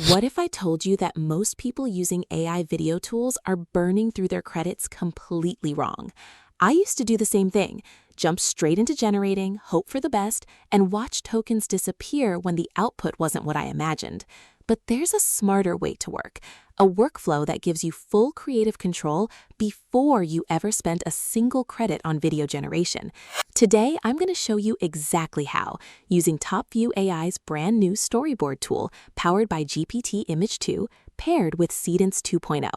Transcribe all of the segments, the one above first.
What if I told you that most people using AI video tools are burning through their credits completely wrong? I used to do the same thing, jump straight into generating, hope for the best, and watch tokens disappear when the output wasn't what I imagined. But there's a smarter way to work, a workflow that gives you full creative control before you ever spend a single credit on video generation. Today, I'm going to show you exactly how, using Topview AI's brand new Storyboard tool powered by GPT-Image 2 paired with Seedance 2.0.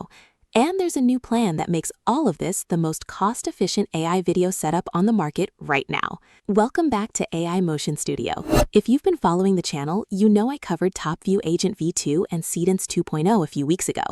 And there's a new plan that makes all of this the most cost-efficient AI video setup on the market right now. Welcome back to AI Motion Studio. If you've been following the channel, you know I covered Topview Agent V2 and Seedance 2.0 a few weeks ago.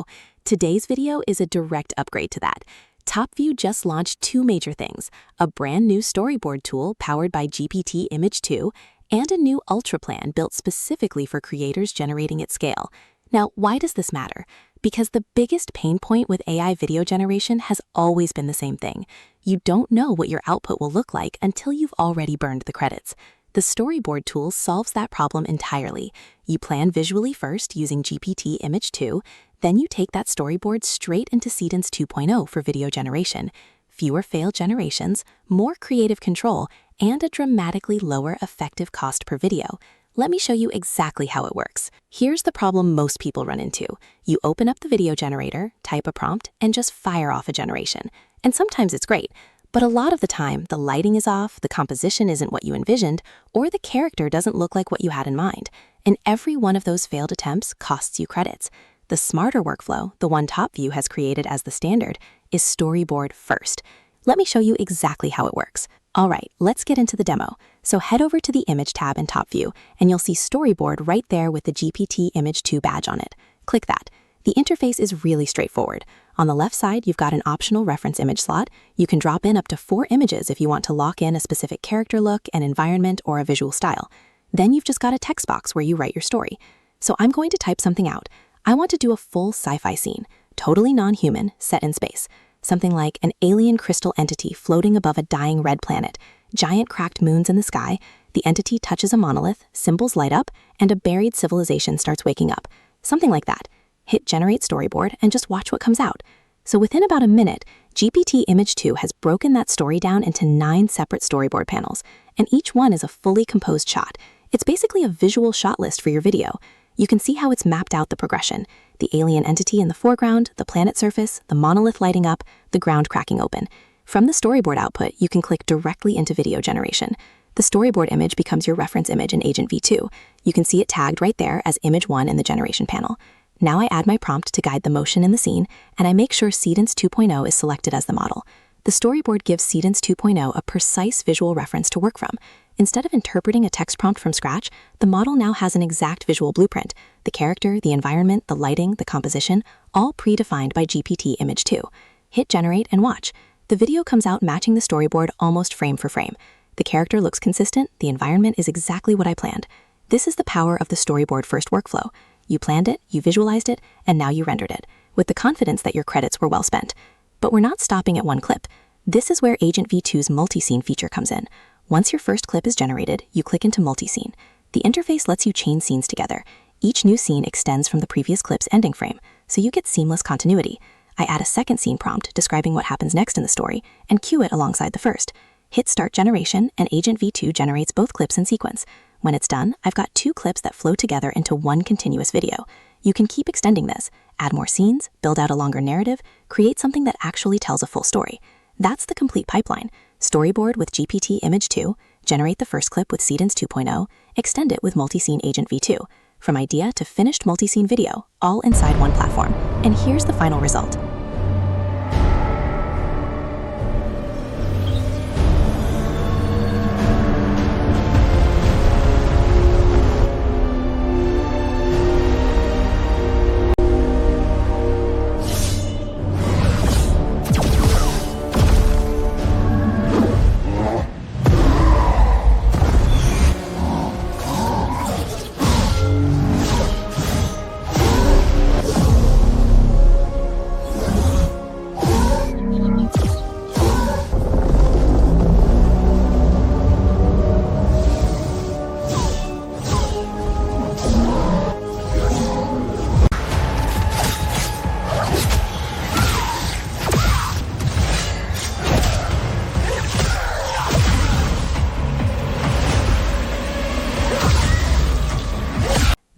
Today's video is a direct upgrade to that. Topview just launched two major things, a brand new Storyboard tool powered by GPT-Image 2 and a new Ultra plan built specifically for creators generating at scale. Now, why does this matter? Because the biggest pain point with AI video generation has always been the same thing. You don't know what your output will look like until you've already burned the credits. The Storyboard tool solves that problem entirely. You plan visually first using GPT-Image 2, then you take that storyboard straight into Seedance 2.0 for video generation. Fewer failed generations, more creative control, and a dramatically lower effective cost per video. Let me show you exactly how it works. Here's the problem most people run into. You open up the video generator, type a prompt, and just fire off a generation. And sometimes it's great, but a lot of the time, the lighting is off, the composition isn't what you envisioned, or the character doesn't look like what you had in mind. And every one of those failed attempts costs you credits. The smarter workflow, the one Topview has created as the standard, is Storyboard first. Let me show you exactly how it works. All right, let's get into the demo. So head over to the Image tab in Topview, and you'll see Storyboard right there with the GPT-Image 2 badge on it. Click that. The interface is really straightforward. On the left side, you've got an optional reference image slot. You can drop in up to 4 images if you want to lock in a specific character look, an environment, or a visual style. Then you've just got a text box where you write your story. So I'm going to type something out. I want to do a full sci-fi scene, totally non-human, set in space. Something like an alien crystal entity floating above a dying red planet, giant cracked moons in the sky, the entity touches a monolith, symbols light up, and a buried civilization starts waking up. Something like that. Hit Generate Storyboard and just watch what comes out. So within about a minute, GPT-Image 2 has broken that story down into 9 separate storyboard panels, and each one is a fully composed shot. It's basically a visual shot list for your video. You can see how it's mapped out the progression. The alien entity in the foreground, the planet surface, the monolith lighting up, the ground cracking open. From the storyboard output, you can click directly into video generation. The storyboard image becomes your reference image in Agent V2. You can see it tagged right there as Image 1 in the generation panel. Now I add my prompt to guide the motion in the scene, and I make sure Seedance 2.0 is selected as the model. The storyboard gives Seedance 2.0 a precise visual reference to work from. Instead of interpreting a text prompt from scratch, the model now has an exact visual blueprint. The character, the environment, the lighting, the composition, all predefined by GPT-Image 2. Hit Generate and watch. The video comes out matching the storyboard almost frame for frame. The character looks consistent, the environment is exactly what I planned. This is the power of the storyboard first workflow. You planned it, you visualized it, and now you rendered it, with the confidence that your credits were well spent. But we're not stopping at one clip. This is where Agent V2's multi-scene feature comes in. Once your first clip is generated, you click into multi-scene. The interface lets you chain scenes together. Each new scene extends from the previous clip's ending frame, so you get seamless continuity. I add a second scene prompt describing what happens next in the story and cue it alongside the first. Hit Start Generation, and Agent V2 generates both clips in sequence. When it's done, I've got 2 clips that flow together into one continuous video. You can keep extending this, add more scenes, build out a longer narrative, create something that actually tells a full story. That's the complete pipeline. Storyboard with GPT-Image 2, generate the first clip with Seedance 2.0, extend it with multi-scene Agent V2. From idea to finished multi-scene video, all inside one platform. And here's the final result.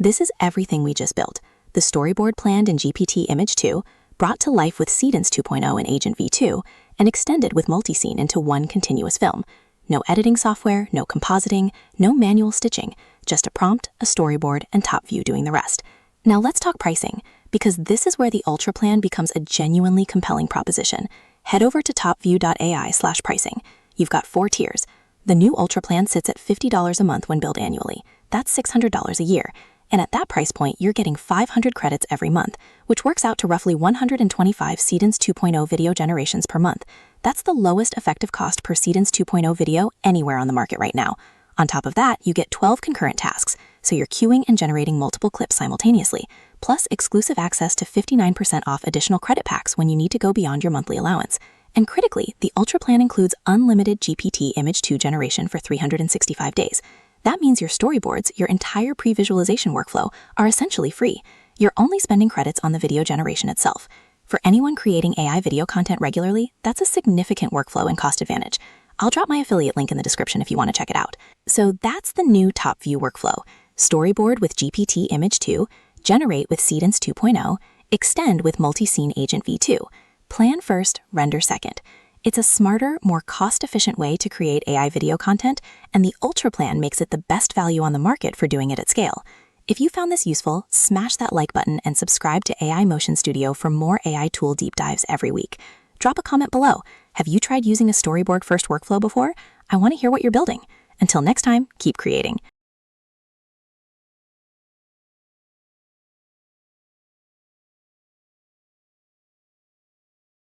This is everything we just built. The storyboard planned in GPT-Image 2, brought to life with Seedance 2.0 and Agent V2, and extended with multi-scene into one continuous film. No editing software, no compositing, no manual stitching, just a prompt, a storyboard, and Topview doing the rest. Now let's talk pricing, because this is where the Ultra plan becomes a genuinely compelling proposition. Head over to topview.ai/pricing. You've got 4 tiers. The new Ultra plan sits at $50 a month when billed annually. That's $600 a year. And at that price point, you're getting 500 credits every month, which works out to roughly 125 Seedance 2.0 video generations per month. That's the lowest effective cost per Seedance 2.0 video anywhere on the market right now. On top of that, you get 12 concurrent tasks, so you're queuing and generating multiple clips simultaneously, plus exclusive access to 59% off additional credit packs when you need to go beyond your monthly allowance. And critically, the Ultra plan includes unlimited GPT-Image 2 generation for 365 days. That means your storyboards, your entire pre-visualization workflow, are essentially free. You're only spending credits on the video generation itself. For anyone creating AI video content regularly, that's a significant workflow and cost advantage. I'll drop my affiliate link in the description if you want to check it out. So that's the new Topview workflow. Storyboard with GPT-Image 2, generate with Seedance 2.0, extend with multi-scene Agent V2. Plan first, render second. It's a smarter, more cost-efficient way to create AI video content, and the Ultra plan makes it the best value on the market for doing it at scale. If you found this useful, smash that like button and subscribe to AI Motion Studio for more AI tool deep dives every week. Drop a comment below. Have you tried using a storyboard first workflow before? I want to hear what you're building. Until next time, keep creating.